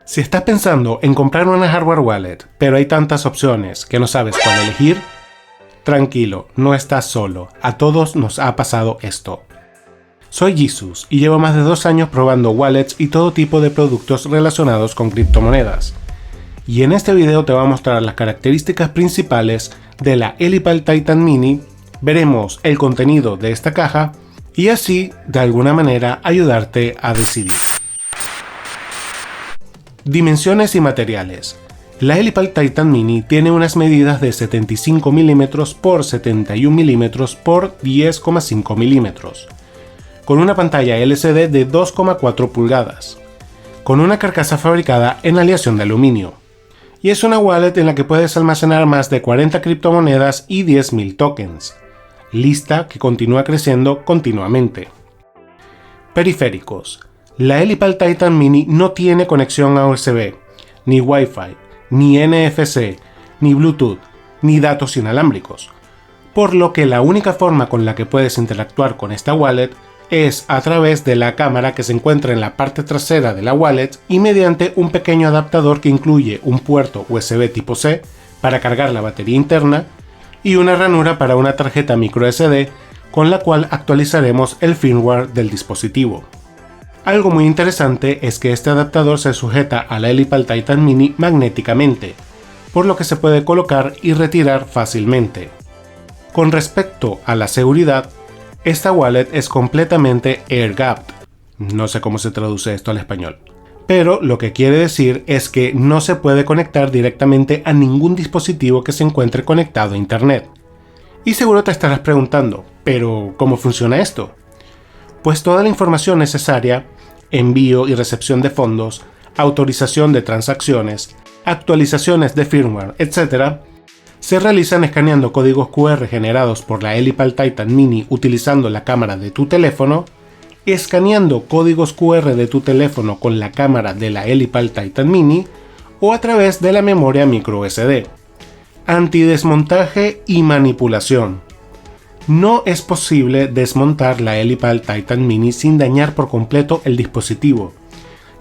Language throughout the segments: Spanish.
Si estás pensando en comprar una hardware wallet, pero hay tantas opciones que no sabes cuál elegir, tranquilo, no estás solo, a todos nos ha pasado esto. Soy Jesus y llevo más de 2 años probando wallets y todo tipo de productos relacionados con criptomonedas. Y en este video te voy a mostrar las características principales de la Helipal Titan Mini, veremos el contenido de esta caja y así, de alguna manera, ayudarte a decidir. Dimensiones y materiales. La Helipal Titan Mini tiene unas medidas de 75 mm por 71 mm por 10,5 mm, con una pantalla LCD de 2,4 pulgadas, con una carcasa fabricada en aleación de aluminio, y es una wallet en la que puedes almacenar más de 40 criptomonedas y 10.000 tokens, lista que continúa creciendo continuamente. Periféricos. La Helipal Titan Mini no tiene conexión a USB, ni Wi-Fi, ni NFC, ni Bluetooth, ni datos inalámbricos, por lo que la única forma con la que puedes interactuar con esta wallet es a través de la cámara que se encuentra en la parte trasera de la wallet y mediante un pequeño adaptador que incluye un puerto USB tipo C para cargar la batería interna y una ranura para una tarjeta microSD con la cual actualizaremos el firmware del dispositivo. Algo muy interesante es que este adaptador se sujeta a la Helipal Titan Mini magnéticamente, por lo que se puede colocar y retirar fácilmente. Con respecto a la seguridad, esta wallet es completamente air-gapped, no sé cómo se traduce esto al español, pero lo que quiere decir es que no se puede conectar directamente a ningún dispositivo que se encuentre conectado a internet. Y seguro te estarás preguntando, ¿pero cómo funciona esto? Pues toda la información necesaria, envío y recepción de fondos, autorización de transacciones, actualizaciones de firmware, etc., se realizan escaneando códigos QR generados por la Helipal Titan Mini utilizando la cámara de tu teléfono, escaneando códigos QR de tu teléfono con la cámara de la Helipal Titan Mini o a través de la memoria microSD. Antidesmontaje y manipulación. No es posible desmontar la Helipal Titan Mini sin dañar por completo el dispositivo,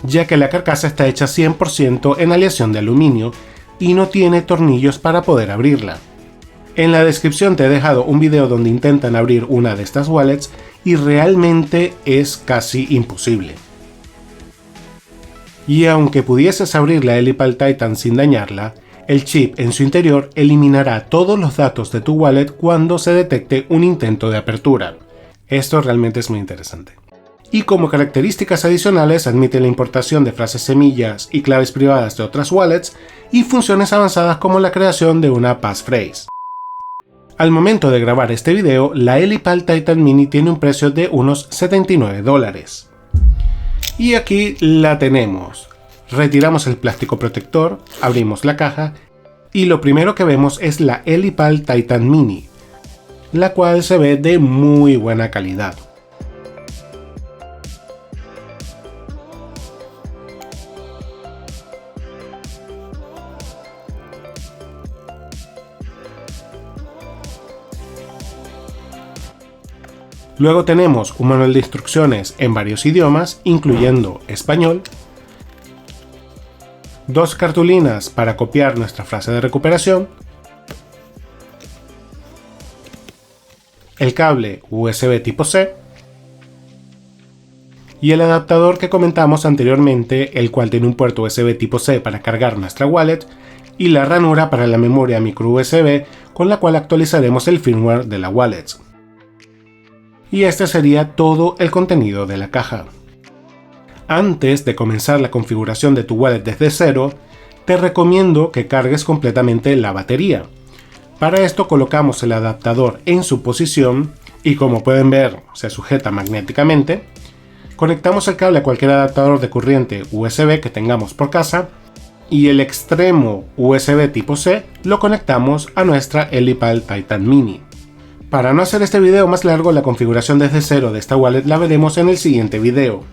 ya que la carcasa está hecha 100% en aleación de aluminio y no tiene tornillos para poder abrirla. En la descripción te he dejado un video donde intentan abrir una de estas wallets y realmente es casi imposible. Y aunque pudieses abrir la Helipal Titan sin dañarla, el chip en su interior eliminará todos los datos de tu wallet cuando se detecte un intento de apertura. Esto realmente es muy interesante. Y como características adicionales admite la importación de frases semillas y claves privadas de otras wallets y funciones avanzadas como la creación de una passphrase. Al momento de grabar este video, la Helipal Titan Mini tiene un precio de unos $79. Y aquí la tenemos. Retiramos el plástico protector, abrimos la caja y lo primero que vemos es la Helipal Titan Mini, la cual se ve de muy buena calidad. Luego tenemos un manual de instrucciones en varios idiomas, incluyendo español, 2 cartulinas para copiar nuestra frase de recuperación, el cable USB tipo C y el adaptador que comentamos anteriormente, el cual tiene un puerto USB tipo C para cargar nuestra wallet y la ranura para la memoria micro USB con la cual actualizaremos el firmware de la wallet. Y este sería todo el contenido de la caja. Antes de comenzar la configuración de tu wallet desde cero, te recomiendo que cargues completamente la batería. Para esto colocamos el adaptador en su posición y como pueden ver se sujeta magnéticamente. Conectamos el cable a cualquier adaptador de corriente USB que tengamos por casa y el extremo USB tipo C lo conectamos a nuestra Helipal Titan Mini. Para no hacer este video más largo, la configuración desde cero de esta wallet la veremos en el siguiente video.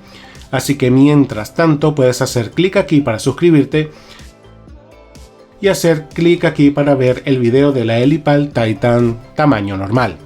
Así que mientras tanto puedes hacer clic aquí para suscribirte y hacer clic aquí para ver el video de la Helipal Titan tamaño normal.